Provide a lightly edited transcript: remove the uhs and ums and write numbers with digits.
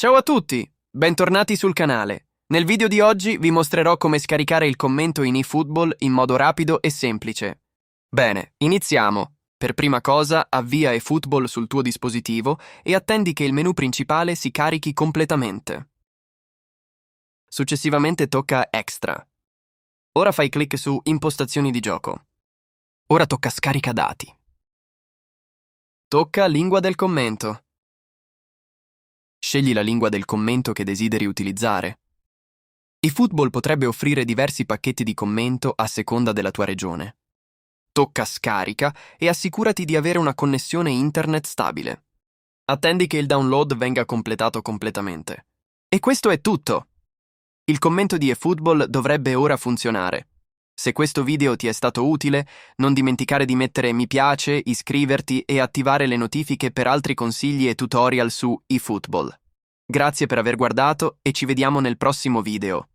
Ciao a tutti, bentornati sul canale. Nel video di oggi vi mostrerò come scaricare il commento in eFootball in modo rapido e semplice. Bene, iniziamo. Per prima cosa, avvia eFootball sul tuo dispositivo e attendi che il menu principale si carichi completamente. Successivamente tocca Extra. Ora fai clic su Impostazioni di gioco. Ora tocca Scarica dati. Tocca Lingua del commento. Scegli la lingua del commento che desideri utilizzare. eFootball potrebbe offrire diversi pacchetti di commento a seconda della tua regione. Tocca Scarica e assicurati di avere una connessione internet stabile. Attendi che il download venga completato completamente. E questo è tutto! Il commento di eFootball dovrebbe ora funzionare. Se questo video ti è stato utile, non dimenticare di mettere mi piace, iscriverti e attivare le notifiche per altri consigli e tutorial su eFootball. Grazie per aver guardato e ci vediamo nel prossimo video.